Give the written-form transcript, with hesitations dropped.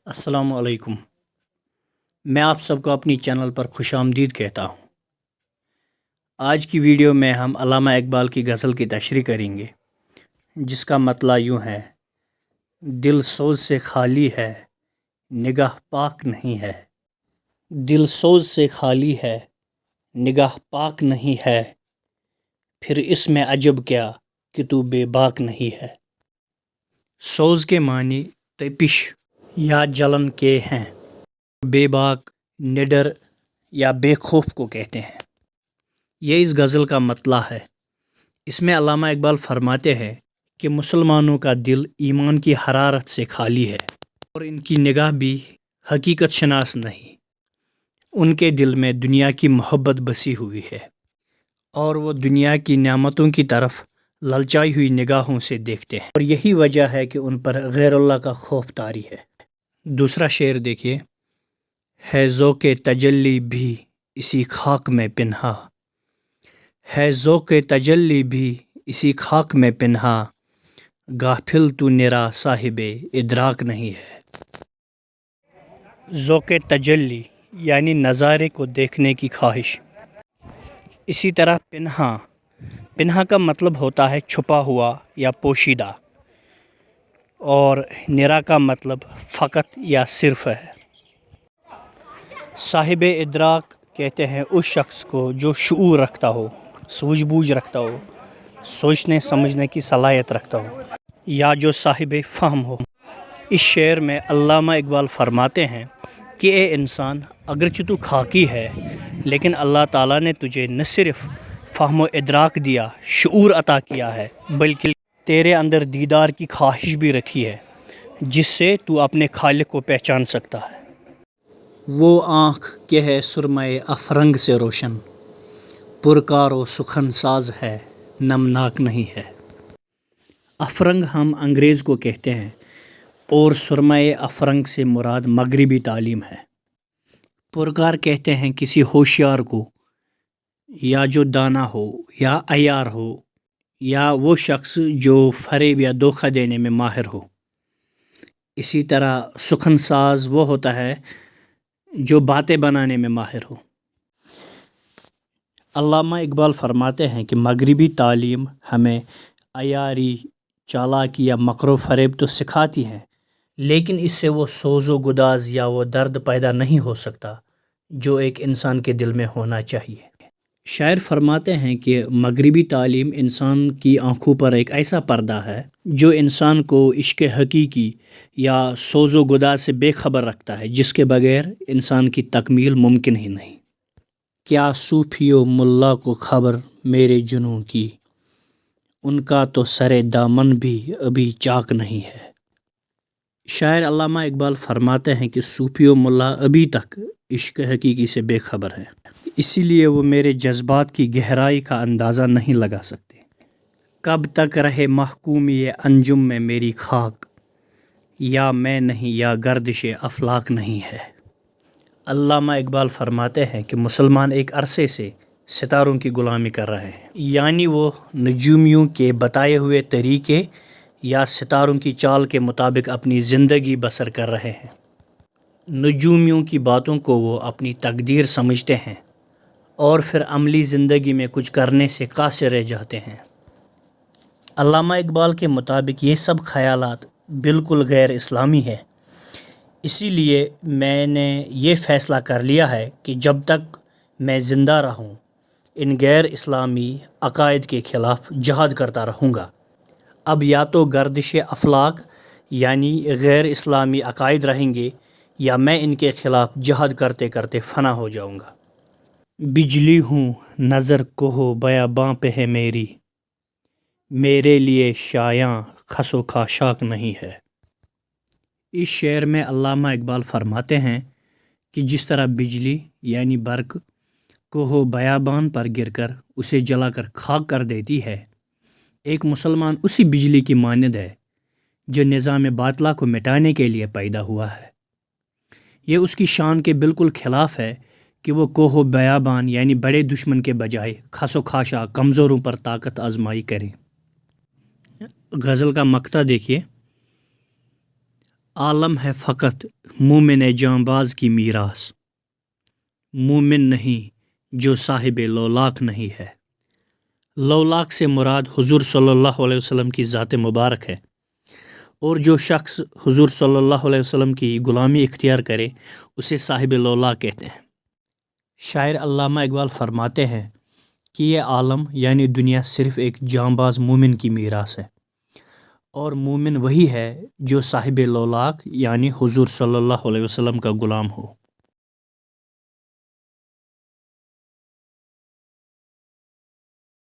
السلام علیکم۔ میں آپ سب کو اپنی چینل پر خوش آمدید کہتا ہوں۔ آج کی ویڈیو میں ہم علامہ اقبال کی غزل کی تشریح کریں گے، جس کا مطلع یوں ہے: دل سوز سے خالی ہے، نگاہ پاک نہیں ہے۔ دل سوز سے خالی ہے، نگاہ پاک نہیں ہے، پھر اس میں عجب کیا کہ تو بے باک نہیں ہے۔ سوز کے معنی تپش یا جلن کے ہیں۔ بے باک، نڈر یا بے خوف کو کہتے ہیں۔ یہ اس غزل کا مطلع ہے۔ اس میں علامہ اقبال فرماتے ہیں کہ مسلمانوں کا دل ایمان کی حرارت سے خالی ہے اور ان کی نگاہ بھی حقیقت شناس نہیں۔ ان کے دل میں دنیا کی محبت بسی ہوئی ہے اور وہ دنیا کی نعمتوں کی طرف للچائی ہوئی نگاہوں سے دیکھتے ہیں، اور یہی وجہ ہے کہ ان پر غیر اللہ کا خوف طاری ہے۔ دوسرا شعر دیکھیے: ہے ذوق تجلی بھی اسی خاک میں پنہا، ہے ذوق تجلی بھی اسی خاک میں پنہا، غافل تو نرا صاحب ادراک نہیں ہے۔ ذوق تجلی یعنی نظارے کو دیکھنے کی خواہش۔ اسی طرح پنہا، پنہا کا مطلب ہوتا ہے چھپا ہوا یا پوشیدہ، اور نرا کا مطلب فقط یا صرف ہے۔ صاحب ادراک کہتے ہیں اس شخص کو جو شعور رکھتا ہو، سوجھ بوجھ رکھتا ہو، سوچنے سمجھنے کی صلاحیت رکھتا ہو، یا جو صاحب فہم ہو۔ اس شعر میں علامہ اقبال فرماتے ہیں کہ اے انسان، اگرچہ تو خاکی ہے، لیکن اللہ تعالیٰ نے تجھے نہ صرف فہم و ادراک دیا، شعور عطا کیا ہے، بلکہ تیرے اندر دیدار کی خواہش بھی رکھی ہے، جس سے تو اپنے خالق کو پہچان سکتا ہے۔ وہ آنکھ کہ ہے سرمۂ افرنگ سے روشن، پرکار و سخن ساز ہے، نمناک نہیں ہے۔ افرنگ ہم انگریز کو کہتے ہیں، اور سرمۂ افرنگ سے مراد مغربی تعلیم ہے۔ پرکار کہتے ہیں کسی ہوشیار کو، یا جو دانا ہو یا عیار ہو، یا وہ شخص جو فریب یا دھوکہ دینے میں ماہر ہو۔ اسی طرح سخن ساز وہ ہوتا ہے جو باتیں بنانے میں ماہر ہو۔ علامہ اقبال فرماتے ہیں کہ مغربی تعلیم ہمیں عیاری، چالاکی یا مکر و فریب تو سکھاتی ہے، لیکن اس سے وہ سوز و گداز یا وہ درد پیدا نہیں ہو سکتا جو ایک انسان کے دل میں ہونا چاہیے۔ شاعر فرماتے ہیں کہ مغربی تعلیم انسان کی آنکھوں پر ایک ایسا پردہ ہے جو انسان کو عشق حقیقی یا سوز و گداز سے بے خبر رکھتا ہے، جس کے بغیر انسان کی تکمیل ممکن ہی نہیں۔ کیا صوفی و ملا کو خبر میرے جنوں کی، ان کا تو سر دامن بھی ابھی چاک نہیں ہے۔ شاعر علامہ اقبال فرماتے ہیں کہ صوفی و ملا ابھی تک عشق حقیقی سے بے خبر ہیں، اسی لیے وہ میرے جذبات کی گہرائی کا اندازہ نہیں لگا سکتے۔ کب تک رہے محکومی انجم میں میری خاک، یا میں نہیں یا گردش افلاک نہیں ہے۔ علامہ اقبال فرماتے ہیں کہ مسلمان ایک عرصے سے ستاروں کی غلامی کر رہے ہیں، یعنی وہ نجومیوں کے بتائے ہوئے طریقے یا ستاروں کی چال کے مطابق اپنی زندگی بسر کر رہے ہیں۔ نجومیوں کی باتوں کو وہ اپنی تقدیر سمجھتے ہیں اور پھر عملی زندگی میں کچھ کرنے سے قاصر رہ جاتے ہیں۔ علامہ اقبال کے مطابق یہ سب خیالات بالکل غیر اسلامی ہے، اسی لیے میں نے یہ فیصلہ کر لیا ہے کہ جب تک میں زندہ رہوں ان غیر اسلامی عقائد کے خلاف جہاد کرتا رہوں گا۔ اب یا تو گردش افلاک یعنی غیر اسلامی عقائد رہیں گے، یا میں ان کے خلاف جہاد کرتے کرتے فنا ہو جاؤں گا۔ بجلی ہوں نظر کوہ بیاباں پہ ہے میری، میرے لیے شایاں خس و خاشاک نہیں ہے۔ اس شعر میں علامہ اقبال فرماتے ہیں کہ جس طرح بجلی یعنی برق کوہ بیابان پر گر کر اسے جلا کر خاک کر دیتی ہے، ایک مسلمان اسی بجلی کی مانند ہے جو نظام باطلا کو مٹانے کے لیے پیدا ہوا ہے۔ یہ اس کی شان کے بالکل خلاف ہے کہ وہ کوہ بیابان یعنی بڑے دشمن کے بجائے خس و خاشا کمزوروں پر طاقت آزمائی کریں۔ غزل کا مقطع دیکھیے: عالم ہے فقط مومن جانباز کی میراث، مومن نہیں جو صاحب لولاک نہیں ہے۔ لولاک سے مراد حضور صلی اللہ علیہ وسلم کی ذات مبارک ہے، اور جو شخص حضور صلی اللہ علیہ وسلم کی غلامی اختیار کرے اسے صاحب لولاک کہتے ہیں۔ شاعر علامہ اقبال فرماتے ہیں کہ یہ عالم یعنی دنیا صرف ایک جانباز مومن کی میراث ہے، اور مومن وہی ہے جو صاحب لولاک یعنی حضور صلی اللہ علیہ وسلم کا غلام ہو۔